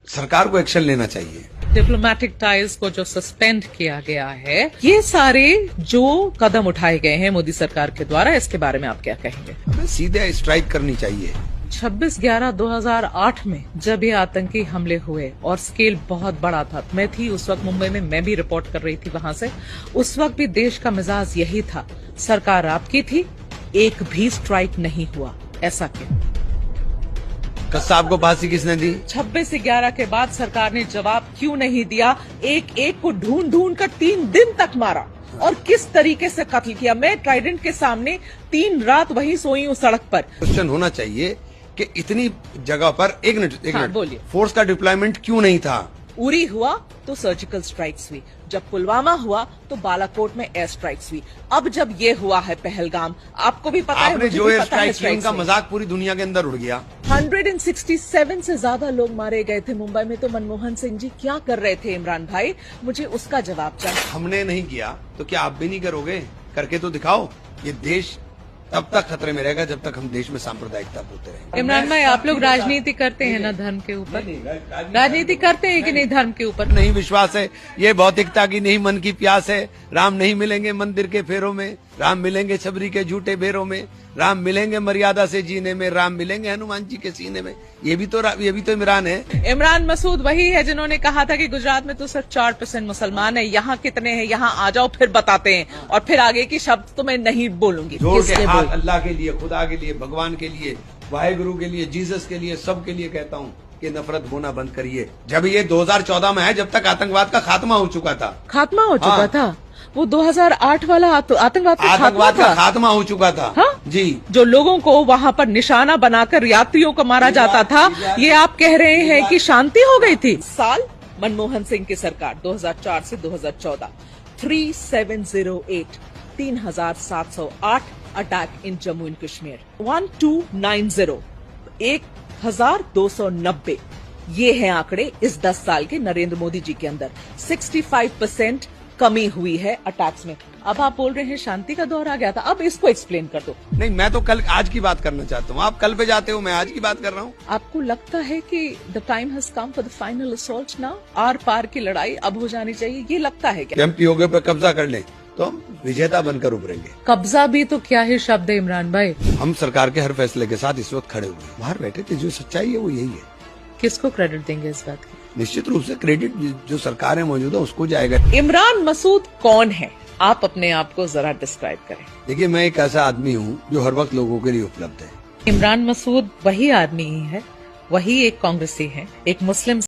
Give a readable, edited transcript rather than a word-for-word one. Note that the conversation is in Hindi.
सरकार को एक्शन लेना चाहिए। डिप्लोमेटिक टाइज को जो सस्पेंड किया गया है, ये सारे जो कदम उठाए गए हैं मोदी सरकार के द्वारा, इसके बारे में आप क्या कहेंगे? सीधे स्ट्राइक करनी चाहिए। 26/11/2008 में जब ये आतंकी हमले हुए और स्केल बहुत बड़ा था, मैं थी उस वक्त मुंबई में, मैं भी रिपोर्ट कर रही थी वहां से। उस वक्त भी देश का मिजाज यही था, सरकार आपकी थी, एक भी स्ट्राइक नहीं हुआ। ऐसा क्यों? कस्साब को फांसी किसने दी? 26/11 के बाद सरकार ने जवाब क्यों नहीं दिया? एक एक को ढूंढ ढूंढ कर 3 दिन तक मारा और किस तरीके से कत्ल किया। मैं ट्राइडेंट के सामने 3 रात वहीं सोई हूँ सड़क पर। क्वेश्चन होना चाहिए कि इतनी जगह पर एक मिनट बोलिए, फोर्स का डिप्लॉयमेंट क्यों नहीं था? उरी हुआ तो सर्जिकल स्ट्राइक्स हुई, जब पुलवामा हुआ तो बालाकोट में एयर स्ट्राइक्स हुई, अब जब ये हुआ है पहलगाम, आपको भी पता है, आपने जो एयर स्ट्राइक की उनका मजाक पूरी दुनिया के अंदर उड़ गया। 167 से ज्यादा लोग मारे गए थे मुंबई में, तो मनमोहन सिंह जी क्या कर रहे थे इमरान भाई? मुझे उसका जवाब चाहिए। हमने नहीं किया तो क्या आप भी नहीं करोगे? करके तो दिखाओ। ये देश तब तक खतरे में रहेगा जब तक हम देश में सांप्रदायिकता बोलते रहेंगे। इमरान भाई, आप लोग राजनीति करते हैं ना धर्म के ऊपर? राजनीति करते हैं कि नहीं धर्म के ऊपर? नहीं विश्वास है, ये भौतिकता की नहीं मन की प्यास है। राम नहीं मिलेंगे मंदिर के फेरों में, राम मिलेंगे छबरी के झूठे बेरों में, राम मिलेंगे मर्यादा से जीने में, राम मिलेंगे हनुमान जी के सीने में। ये भी तो इमरान है। इमरान मसूद वही है जिन्होंने कहा था कि गुजरात में तो सिर्फ 4% मुसलमान है, यहाँ कितने हैं, यहाँ आ जाओ फिर बताते हैं, और फिर आगे की शब्द तो मैं नहीं बोलूंगी। जोड़ के हाथ अल्लाह के लिए, खुदा के लिए, भगवान के लिए, वाहेगुरु के लिए, जीसस के लिए, सबके लिए कहता हूँ कि नफरत होना बंद करिए। जब ये 2014 में है, जब तक आतंकवाद का खात्मा हो चुका था। खात्मा हो चुका था? वो 2008 वाला आतंकवाद का खात्मा हो चुका था। हाँ? जी, जो लोगों को वहाँ पर निशाना बनाकर यात्रियों को मारा जाता था, ये आप कह रहे हैं कि शांति हो गई थी? साल मनमोहन सिंह की सरकार 2004 से 2014, 3708, 3708 attack in Jammu and Kashmir, 1290, 1290, ये हैं आंकड़े इस 10 साल के नरेंद्र मोदी जी के अंदर। 65% कमी हुई है अटैक्स में। अब आप बोल रहे हैं शांति का दौर आ गया था, अब इसको एक्सप्लेन कर दो। नहीं, मैं तो कल आज की बात करना चाहता हूँ। आप कल पे जाते हो, मैं आज की बात कर रहा हूँ। आपको लगता है कि the time has come for the final assault now? आर पार की लड़ाई अब हो जानी चाहिए, ये लगता है क्या? एमपीओ पे कब्जा कर लें तो हम विजेता बनकर उभरेंगे। कब्जा भी तो क्या ही शब्द है इमरान भाई। हम सरकार के हर फैसले के साथ इस वक्त खड़े हुए हैं, बाहर बैठे थे। जो सच्चाई है वो यही है। किसको क्रेडिट देंगे इस बात की? निश्चित रूप से क्रेडिट जो सरकार है मौजूद है उसको जाएगा। इमरान मसूद कौन है? आप अपने आप को जरा डिस्क्राइब करें। देखिए, मैं एक ऐसा आदमी हूँ जो हर वक्त लोगों के लिए उपलब्ध है। इमरान मसूद वही आदमी ही है, वही एक कांग्रेसी है, एक मुस्लिम